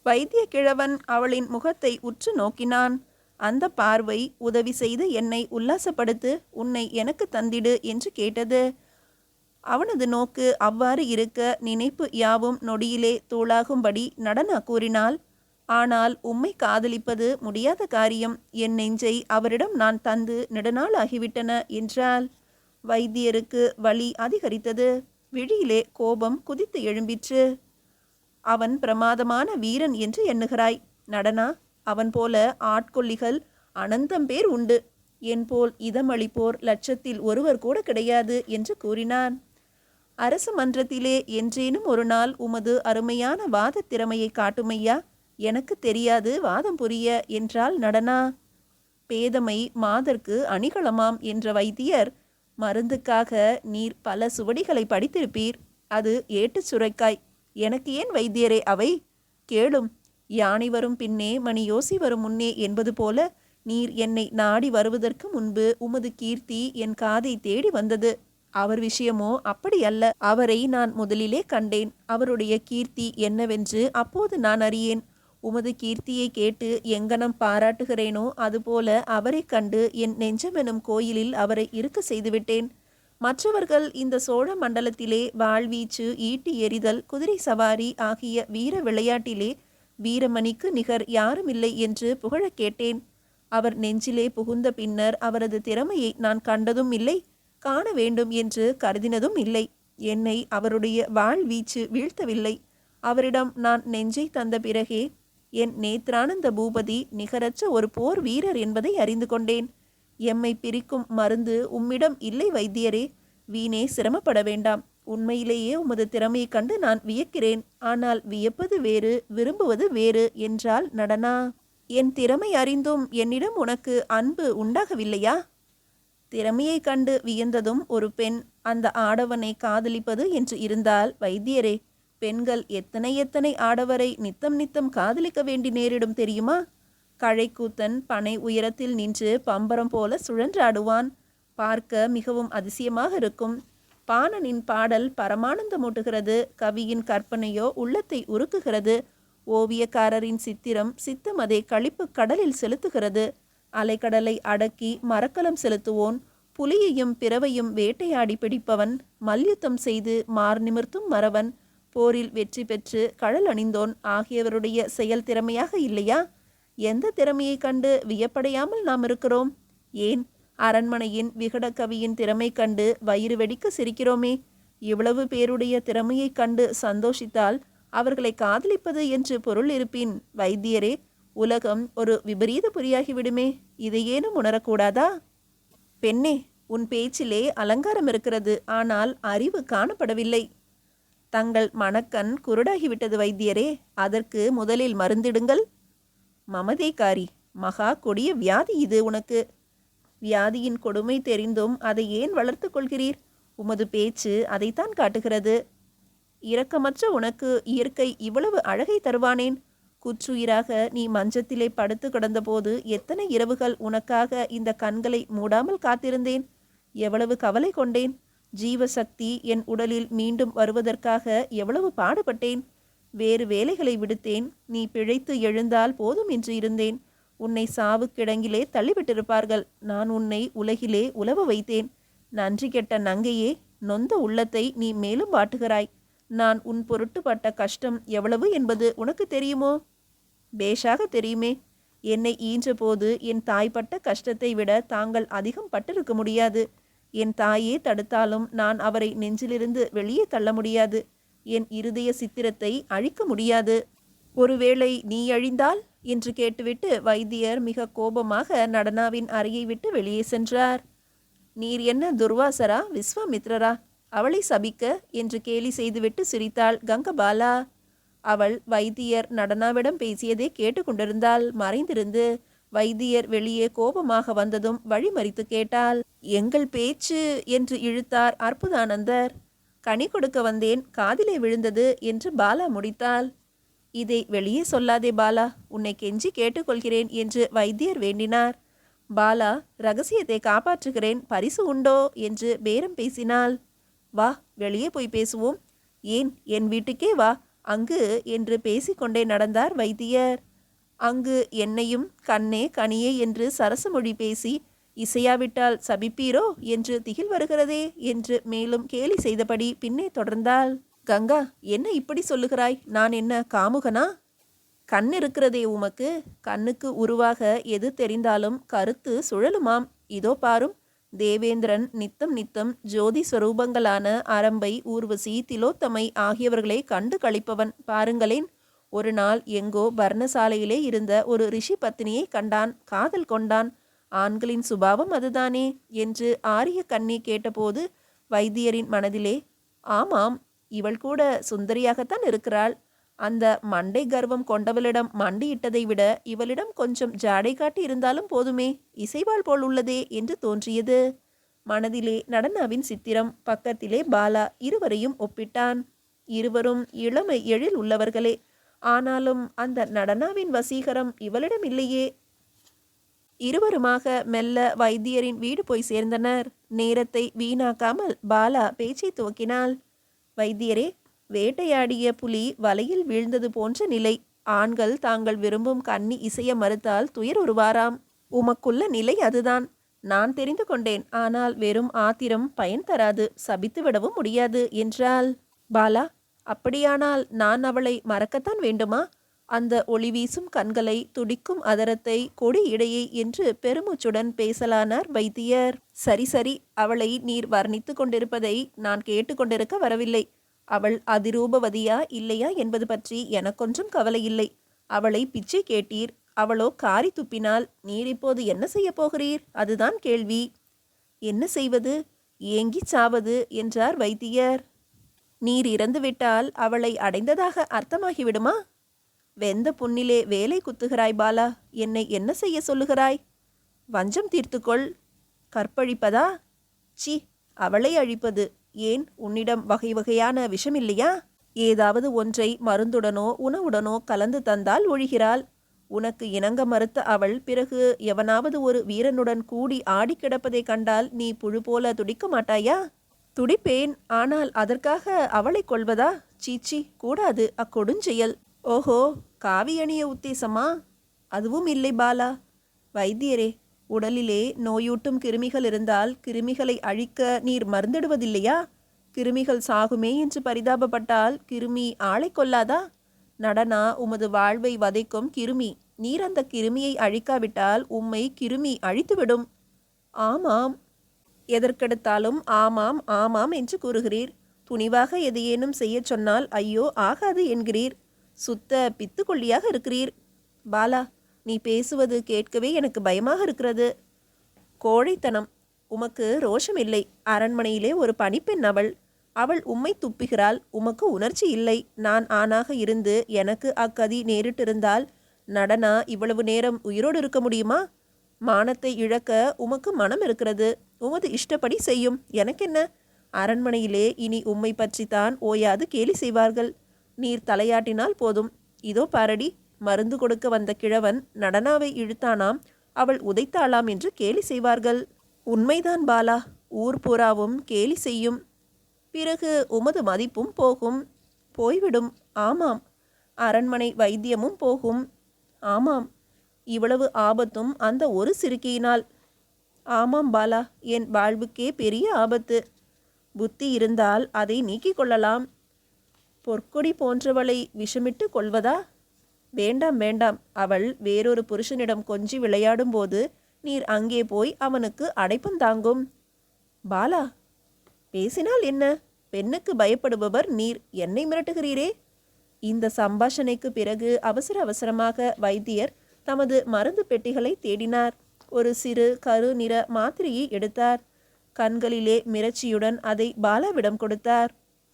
வைத்திய கிழவன் அவளின் முகத்தை உற்று நோக்கினான். அந்த பார்வை உதவி செய்து என்னை உல்லாசப்படுத்து, உன்னை எனக்கு தந்திடு என்று கேட்டது. அவனது நோக்கு அவ்வாறு இருக்க நினைப்பு யாவும் நொடியிலே தூளாகும்படி நடனா கூறினாள். ஆனால் உம்மை காதலிப்பது முடியாத காரியம். என் நெஞ்சை அவரிடம் நான் தந்து நெடுநாள் ஆகிவிட்டன என்றாள். வைத்தியருக்கு வலி அதிகரித்தது. விழியிலே கோபம் குதித்து எழும்பிற்று. அவன் பிரமாதமான வீரன் என்று எண்ணுகிறாய் நடனா. அவன் போல ஆட்கொல்லிகள் அனந்தம் பேர் உண்டு. என் போல் இதமளிப்போர் லட்சத்தில் ஒருவர் கூட கிடையாது என்று கூறினான். அரச மன்றத்திலே என்றேனும் ஒரு நாள் உமது அருமையான வாத திறமையை காட்டுமையா. எனக்கு தெரியாது வாதம் புரிய என்றாள் நடனா. பேதமை மாதர்க்கு அணிகளமாம் என்ற வைத்தியர், மருந்துக்காக நீர் பல சுவடிகளை படித்திருப்பீர். அது ஏட்டுச் சுரைக்காய். எனக்கு ஏன் வைத்தியரே அவை? கேளும். யானை வரும் பின்னே மணி யோசி வரும் முன்னே என்பது போல நீர் என்னை நாடி வருவதற்கு முன்பு உமது கீர்த்தி என் காதை தேடி வந்தது. அவர் விஷயமோ அப்படி அல்ல. அவரை நான் முதலிலே கண்டேன். அவருடைய கீர்த்தி என்னவென்று அப்போது நான் அறியேன். உமது கீர்த்தியை கேட்டு எங்கனம் பாராட்டுகிறேனோ அதுபோல அவரை கண்டு என் நெஞ்சமெனும் கோயிலில் அவரை இருக்க செய்துவிட்டேன். மற்றவர்கள் இந்த சோழ மண்டலத்திலே வாழ்வீச்சு, ஈட்டி எறிதல், குதிரை சவாரி ஆகிய வீர விளையாட்டிலே வீரமணிக்கு நிகர் யாருமில்லை என்று புகழக் கேட்டேன். அவர் நெஞ்சிலே புகுந்த பின்னர் அவரது திறமையை நான் கண்டதும் இல்லை, காண வேண்டும் என்று கருதினதும் இல்லை. என்னை அவருடைய வாழ்வீச்சு வீழ்த்தவில்லை. அவரிடம் நான் நெஞ்சை தந்த பிறகே என் நேத்ரானந்த பூபதி நிகரற்ற ஒரு போர் வீரர் என்பதை அறிந்து கொண்டேன். எம்மை பிரிக்கும் மருந்து உம்மிடம் இல்லை வைத்தியரே. வீணே சிரமப்பட வேண்டாம். உண்மையிலேயே உமது திறமையை கண்டு நான் வியக்கிறேன். ஆனால் வியப்பது வேறு, விரும்புவது வேறு என்றாள் நடனா. என் திறமை அறிந்தும் என்னிடம் உனக்கு அன்பு உண்டாகவில்லையா? திறமையை கண்டு வியந்ததும் ஒரு பெண் அந்த ஆடவனை காதலிப்பது என்று இருந்தால் வைத்தியரே, பெண்கள் எத்தனை எத்தனை ஆடவரை நித்தம் நித்தம் காதலிக்க வேண்டி நேரிடும் தெரியுமா? கழைக்கூத்தன் பனை உயரத்தில் நின்று பம்பரம் போல சுழன்றாடுவான். பார்க்க மிகவும் அதிசயமாக இருக்கும். பாணனின் பாடல் பரமானந்தமூட்டுகிறது. கவியின் கற்பனையோ உள்ளத்தை உருக்குகிறது. ஓவியக்காரரின் சித்திரம் சித்தம் அதை களிப்பு கடலில் செலுத்துகிறது. அலைக்கடலை அடக்கி மரக்கலம் செலுத்துவோன், புலியையும் பிறவையும் வேட்டையாடி பிடிப்பவன், மல்யுத்தம் செய்து மார் நிமிர்த்தும் மறவன், போரில் வெற்றி பெற்று கழல் அணிந்தோன் ஆகியவருடைய செயல் திறமையாக இல்லையா? எந்த திறமையை கண்டு வியப்படையாமல் நாம் இருக்கிறோம்? ஏன், அரண்மனையின் விகடகவியின் திறமை கண்டு வயிறு வெடிக்க சிரிக்கிறோமே. இவ்வளவு பேருடைய திறமையை கண்டு சந்தோஷித்தால் அவர்களை காதலிப்பது என்று பொருள் இருப்பின், வைத்தியரே, உலகம் ஒரு விபரீத புரியாகிவிடுமே. இதையேனும் உணரக்கூடாதா? பெண்ணே, உன் பேச்சிலே அலங்காரம் இருக்கிறது, ஆனால் அறிவு காணப்படவில்லை. தங்கள் மணக்கண் குருடாகிவிட்டது வைத்தியரே, அதற்கு முதலில் மருந்திடுங்கள். மமதைக்காரி, மகா கொடிய வியாதி இது உனக்கு. வியாதியின் கொடுமை தெரிந்தும் அதை ஏன் வளர்த்து கொள்கிறீர்? உமது பேச்சு அதைத்தான் காட்டுகிறது. இரக்கமற்ற உனக்கு இயற்கை இவ்வளவு அழகை தருவானேன்? குற்றுயிராக நீ மஞ்சத்திலே படுத்து கிடந்தபோது எத்தனை இரவுகள் உனக்காக இந்த கண்களை மூடாமல் காத்திருந்தேன். எவ்வளவு கவலை கொண்டேன். ஜீவசக்தி என் உடலில் மீண்டும் வருவதற்காக எவ்வளவு பாடுபட்டேன். வேறு வேலைகளை விடுத்தேன். நீ பிழைத்து எழுந்தால் போதும் என்று இருந்தேன். உன்னை சாவுக்கிடங்கிலே தள்ளிவிட்டிருப்பார்கள். நான் உன்னை உலகிலே உலவ வைத்தேன். நன்றி கெட்ட நங்கையே, நொந்த உள்ளத்தை நீ மேலும் வாட்டுகிறாய். நான் உன் பொருட்டு பட்ட கஷ்டம் எவ்வளவு என்பது உனக்கு தெரியுமோ? பேஷாக தெரியுமே. என்னை ஈன்றபோது என் தாய் பட்ட கஷ்டத்தை விட தாங்கள் அதிகம் பட்டிருக்க முடியாது. என் தாயே தடுத்தாலும் நான் அவரை நெஞ்சிலிருந்து வெளியே தள்ள முடியாது. என் இருதய சித்திரத்தை அழிக்க முடியாது. ஒருவேளை நீ அழிந்தால் என்று கேட்டுவிட்டு வைத்தியர் மிக கோபமாக நடனாவின் அறையை விட்டு வெளியே சென்றார். நீர் என்ன துர்வாசரா, விஸ்வாமித்ரரா? அவளை சபிக்க என்று கேலி செய்துவிட்டு சிரித்தாள் கங்கபாலா. அவள் வைத்தியர் நடனாவிடம் பேசியதை கேட்டுக்கொண்டிருந்தாள். மறைந்திருந்து வைத்தியர் வெளியே கோபமாக வந்ததும் வழிமறித்து கேட்டாள். எங்கள் பேச்சு என்று இழுத்தார் அற்புதானந்தர். கனி கொடுக்க வந்தேன், காதிலே விழுந்தது என்று பாலா முடித்தாள். இதை வெளியே சொல்லாதே பாலா, உன்னை கெஞ்சி கேட்டுக்கொள்கிறேன் என்று வைத்தியர் வேண்டினார். பாலா, ரகசியத்தை காப்பாற்றுகிறேன், பரிசு உண்டோ என்று பேரம் பேசினாள். வா, வெளியே போய் பேசுவோம். ஏன், என் வீட்டுக்கே வா, அங்கு என்று பேசிக்கொண்டே நடந்தார் வைத்தியர். அங்கு என்னையும் கண்ணே கனியே என்று சரசமொழி பேசி இசையாவிட்டால் சபிப்பீரோ என்று திகில் வருகிறதே என்று மேலும் கேலி செய்தபடி பின்னே தொடர்ந்தாள். கங்கா, என்ன இப்படி சொல்லுகிறாய்? நான் என்ன காமுகனா? கண் இருக்கிறதே உமக்கு. கண்ணுக்கு உருவாக எது தெரிந்தாலும் கருத்து சுழலுமாம். இதோ பாரும், தேவேந்திரன் நித்தம் நித்தம் ஜோதி ஸ்வரூபங்களான அரம்பை, ஊர்வசி, திலோத்தமை ஆகியவர்களை கண்டு கழிப்பவன். பாருங்களேன், ஒரு நாள் எங்கோ பர்ணசாலையிலே இருந்த ஒரு ரிஷி பத்தினியை கண்டான், காதல் கொண்டான். ஆண்களின் சுபாவம் அதுதானே என்று ஆரிய கண்ணி கேட்டபோது வைத்தியரின் மனதிலே, ஆமாம், இவள் கூட சுந்தரியாகத்தான் இருக்கிறாள். அந்த மண்டை கர்வம் கொண்டவளிடம் மண்டியிட்டதை விட இவளிடம் கொஞ்சம் ஜாடை காட்டி இருந்தாலும் போதுமே, இசைவாள் போல் உள்ளதே என்று தோன்றியது. மனதிலே நடனாவின் சித்திரம், பக்கத்திலே பாலா. இருவரையும் ஒப்பிட்டான். இருவரும் இளமை எழில் உள்ளவர்களே. ஆனாலும் அந்த நடனாவின் வசீகரம் இவளிடம் இல்லையே. இருவருமாக மெல்ல வைத்தியரின் வீடு போய் சேர்ந்தனர். நேரத்தை வீணாக்காமல் பாலா பேச்சை துவக்கினாள். வைத்தியரே, வேட்டையாடிய புலி வலையில் வீழ்ந்தது போன்ற நிலை. ஆண்கள் தாங்கள் விரும்பும் கன்னி இசைய மறுத்தால் துயர் உருவாராம். உமக்குள்ள நிலை அதுதான். நான் தெரிந்து கொண்டேன். ஆனால் வெறும் ஆத்திரம் பயன் தராது, சபித்து விடவும் முடியாது என்றாள். பாலா, அப்படியானால் நான் அவளை மறக்கத்தான் வேண்டுமா? அந்த ஒளி வீசும் கண்களை, துடிக்கும் அதரத்தை, கொடி இடையை என்று பெருமூச்சுடன் பேசலானார் வைத்தியர். சரி சரி, அவளை நீர் வர்ணித்து கொண்டிருப்பதை நான் கேட்டுக்கொண்டிருக்க வரவில்லை. அவள் அதிரூபவதியா இல்லையா என்பது பற்றி எனக்கொன்றும் கவலை இல்லை. அவளை பிச்சை கேட்டீர், அவளோ காரி துப்பினால் நீர் இப்போது என்ன செய்ய போகிறீர்? அதுதான் கேள்வி. என்ன செய்வது? ஏங்கி சாவது என்றார் வைத்தியர். நீர் இறந்துவிட்டால் அவளை அடைந்ததாக அர்த்தமாகிவிடுமா? வெந்த புண்ணிலே வேலை குத்துகிறாய் பாலா. என்னை என்ன செய்ய சொல்லுகிறாய்? வஞ்சம் தீர்த்துக்கொள். கற்பழிப்பதா? சி, அவளை அழிப்பது. ஏன், உன்னிடம் வகை வகையான விஷமில்லையா? ஏதாவது ஒன்றை மருந்துடனோ உணவுடனோ கலந்து தந்தால் ஒழிகிறாள். உனக்கு இணங்க மறுத்த அவள் பிறகு எவனாவது ஒரு வீரனுடன் கூடி ஆடி கிடப்பதை கண்டால் நீ புழு போல துடிக்க மாட்டாயா? துடிப்பேன். ஆனால் அதற்காக அவளை கொல்வதா? சீச்சி, கூடாது, அக்கொடுஞ்செயல். ஓஹோ, காவி அணிய உத்தேசமா? அதுவும் இல்லை பாலா. வைத்தியரே, உடலிலே நோயூட்டும் கிருமிகள் இருந்தால் கிருமிகளை அழிக்க நீர் மருந்திடுவதில்லையா? கிருமிகள் சாகுமே என்று பரிதாபப்பட்டால் கிருமி ஆளை கொல்லாதா? நடனா உமது வாழ்வை வதைக்கும் கிருமி. நீர் அந்த கிருமியை அழிக்காவிட்டால் உம்மை கிருமி அழித்துவிடும். ஆமாம். எதற்கெடுத்தாலும் ஆமாம் ஆமாம் என்று கூறுகிறீர். துணிவாக எதையேனும் செய்யச் சொன்னால் ஐயோ ஆகாது என்கிறீர். சுத்த பித்துக்கொள்ளியாக இருக்கிறீர். பாலா, நீ பேசுவது கேட்கவே எனக்கு பயமாக இருக்கிறது. கோழைத்தனம். உமக்கு ரோஷம் இல்லை. அரண்மனையிலே ஒரு பணிப்பெண் அவள். அவள் உம்மை துப்புகிறாள். உமக்கு உணர்ச்சி இல்லை. நான் ஆணாக இருந்து எனக்கு அக்கதி நேரிட்டிருந்தால் நடனா இவ்வளவு நேரம் உயிரோடு இருக்க முடியுமா? மானத்தை இழக்க உமக்கு மனம் இருக்கிறது. உமது இஷ்டப்படி செய்யும். எனக்கென்ன? அரண்மனையிலே இனி உம்மை பற்றித்தான் ஓயாது கேலி செய்வார்கள். நீர் தலையாட்டினால் போதும். இதோ பாரடி, மருந்து கொடுக்க வந்த கிழவன் நடனாவை இழுத்தானாம், அவள் உதைத்தாளாம் என்று கேலி செய்வார்கள். உண்மைதான் பாலா. ஊர் பூராவும் கேலி செய்யும். பிறகு உமது மதிப்பும் போகும். போய்விடும். ஆமாம். அரண்மனை வைத்தியமும் போகும். ஆமாம். இவ்வளவு ஆபத்தும் அந்த ஒரு சிறுக்கியினால். ஆமாம் பாலா, என் வாழ்வுக்கே பெரிய ஆபத்து. புத்தி இருந்தால் அதை நீக்கிக் கொள்ளலாம். பொற்கொடி போன்றவளை விஷமிட்டு கொள்வதா? வேண்டாம் வேண்டாம். அவள் வேறொரு புருஷனிடம் கொஞ்சி விளையாடும் போது நீர் அங்கே போய் அவனுக்கு அடைப்பந்தாங்கும். பாலா, பேசினால் என்ன? பெண்ணுக்கு பயப்படுபவர் நீர் என்னை மிரட்டுகிறீரே. இந்த சம்பாஷணைக்கு பிறகு அவசர அவசரமாக வைத்தியர் தமது மருந்து பெட்டிகளை தேடினார். ஒரு சிறு கரு நிற மாத்திரையை எடுத்தார். கண்களிலே மிரட்சியுடன் அதை பாலாவிடம் கொடுத்தார்.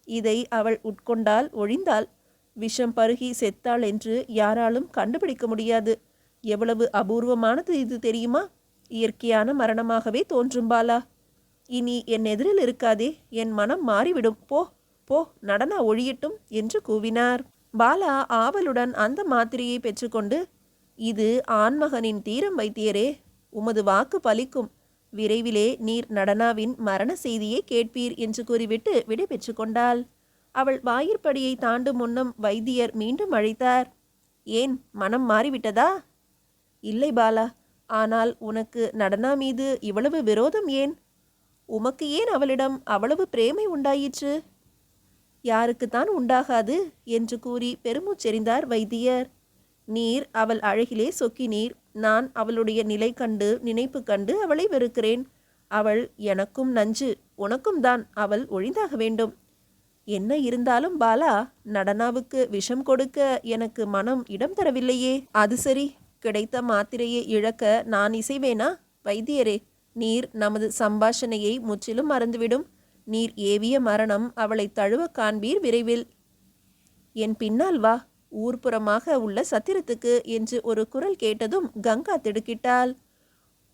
இதை அவள் உட்கொண்டால் ஒழிந்தாள். விஷம் பருகி செத்தாள் என்று யாராலும் கண்டுபிடிக்க முடியாது. எவ்வளவு அபூர்வமானது இது தெரியுமா? இயற்கையான மரணமாகவே தோன்றும் பாலா. இனி என் எதிரில் இருக்காதே. என் மனம் மாறிவிடும். போ போ, நடனா ஒழியட்டும் என்று கூவினார். பாலா ஆவலுடன் அந்த மாத்திரையை பெற்றுக்கொண்டு, இது ஆண்மகனின் தீரம் வைத்தியரே. உமது வாக்கு பலிக்கும். விரைவிலே நீர் நடனாவின் மரண செய்தியை கேட்பீர் என்று கூறிவிட்டு விடை பெற்று கொண்டாள். அவள் வாயிற்படியை தாண்டும் முன்னம் வைத்தியர் மீண்டும் அழைத்தார். ஏன், மனம் மாறிவிட்டதா? இல்லை பாலா. ஆனால் உனக்கு நடனா மீது இவ்வளவு விரோதம் ஏன்? உமக்கு ஏன் அவளிடம் அவ்வளவு பிரேமை உண்டாயிற்று? யாருக்குத்தான் உண்டாகாது என்று கூறி பெருமூச்செறிந்தார் வைத்தியர். நீர் அவள் அழகிலே சொக்கினீர். நான் அவளுடைய நிலை கண்டு நினைப்பு கண்டு அவளை வெறுக்கிறேன். அவள் எனக்கும் நஞ்சு, உனக்கும் தான். அவள் ஒழிந்தாக வேண்டும். என்ன இருந்தாலும் பாலா, நடனாவுக்கு விஷம் கொடுக்க எனக்கு மனம் இடம் தரவில்லையே. அது சரி, கிடைத்த மாத்திரையை இழக்க நான் இசைவேனா? வைத்தியரே, நீர் நமது சம்பாஷணையை முற்றிலும் மறந்துவிடும். நீர் ஏவிய மரணம் அவளை தழுவ காண்பீர் விரைவில். என் பின்னால் வா, ஊர்ப்புறமாக உள்ள சத்திரத்துக்கு என்று ஒரு குரல் கேட்டதும் கங்கா திடுக்கிட்டாள்.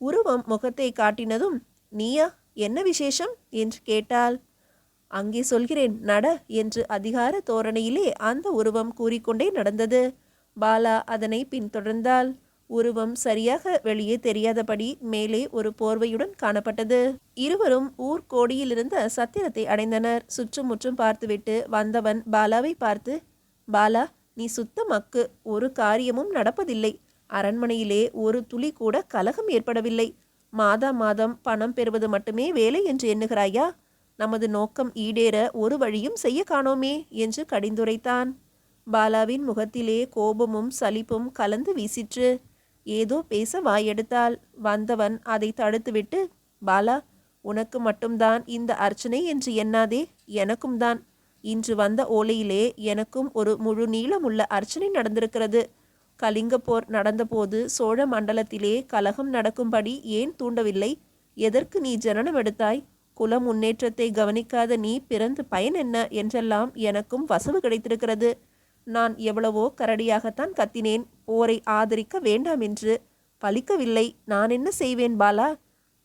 உருவம் முகத்தை காட்டினதும், நீயா, என்ன விசேஷம் என்று கேட்டாள். அங்கே சொல்கிறேன் நட என்று அதிகார தோரணையிலே அந்த உருவம் கூறிக்கொண்டே நடந்தது. பாலா அதனை பின்தொடர்ந்தாள். உருவம் சரியாக வெளியே தெரியாதபடி மேலே ஒரு போர்வையுடன் காணப்பட்டது. இருவரும் ஊர்கோடியிலிருந்த சத்திரத்தை அடைந்தனர். சுற்றும் முற்றும் பார்த்துவிட்டு வந்தவன் பாலாவை பார்த்து, பாலா, நீ சுத்த மக்கு. ஒரு காரியமும் நடப்பதில்லை. அரண்மனையிலே ஒரு துளி கூட கலகம் ஏற்படவில்லை. மாதம் பணம் பெறுவது மட்டுமே வேலை என்று எண்ணுகிறாயா? நமது நோக்கம் ஈடேற ஒரு வழியும் செய்ய காணோமே என்று கடிந்துரைத்தான். பாலாவின் முகத்திலே கோபமும் சலிப்பும் கலந்து வீசிற்று. ஏதோ பேச வாயெடுத்தாள். வந்தவன் அதை தடுத்துவிட்டு, பாலா, உனக்கு மட்டும்தான் இந்த அர்ச்சனை என்று எண்ணாதே, எனக்கும் தான். இன்று வந்த ஓலையிலே எனக்கும் ஒரு முழு நீளமுள்ள அர்ச்சனை நடந்திருக்கிறது. கலிங்க போர் நடந்தபோது சோழ மண்டலத்திலே கலகம் நடக்கும்படி ஏன் தூண்டவில்லை? எதற்கு நீ ஜனனம் எடுத்தாய்? குல முன்னேற்றத்தை கவனிக்காத நீ பிறந்து பயன் என்ன என்றெல்லாம் எனக்கும் வசவு கிடைத்திருக்கிறது. நான் எவ்வளவோ கரடியாகத்தான் கத்தினேன், போரை ஆதரிக்க வேண்டாம் என்று. பலிக்கவில்லை. நான் என்ன செய்வேன் பாலா?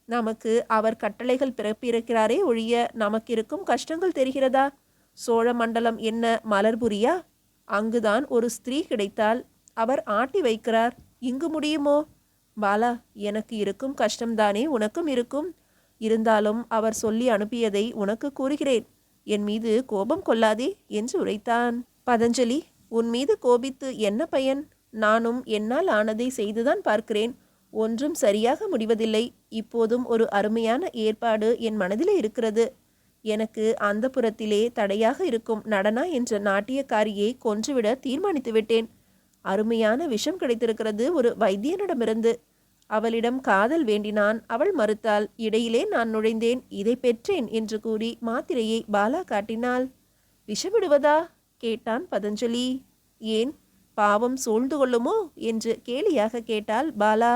நமக்கு அவர் கட்டளைகள் பிறப்பிருக்கிறாரே ஒழிய நமக்கிருக்கும் கஷ்டங்கள் தெரிகிறதா? சோழ மண்டலம் என்ன மலர்புரியா? அங்குதான் ஒரு ஸ்திரீ கிடைத்தால் அவர் ஆட்டி வைக்கிறார். இங்கு முடியுமோ? பாலா, எனக்கு இருக்கும் கஷ்டம்தானே உனக்கும் இருக்கும். இருந்தாலும் அவர் சொல்லி அனுப்பியதை உனக்கு கூறுகிறேன். என் மீது கோபம் கொள்ளாதே என்று உரைத்தான். பதஞ்சலி, உன் மீது கோபித்து என்ன பயன்? நானும் என்னால் ஆனதை செய்துதான் பார்க்கிறேன். ஒன்றும் சரியாக முடிவதில்லை. இப்போதும் ஒரு அருமையான ஏற்பாடு என் மனதிலே இருக்கிறது. எனக்கு அந்தப்புறத்திலே தடையாக இருக்கும் நடனா என்ற நாட்டியக்காரியை கொன்றுவிட தீர்மானித்து விட்டேன். அருமையான விஷம் கிடைத்திருக்கிறது ஒரு வைத்தியனிடமிருந்து. அவளிடம் காதல் வேண்டினான். அவள் மறுத்தாள். இடையிலே நான் நுழைந்தேன். இதை பெற்றேன் என்று கூறி மாத்திரையை பாலா காட்டினாள். விஷமிடுவதா? கேட்டான் பதஞ்சலி. ஏன், பாவம் சூழ்ந்து கொள்ளுமோ என்று கேலியாக கேட்டாள் பாலா.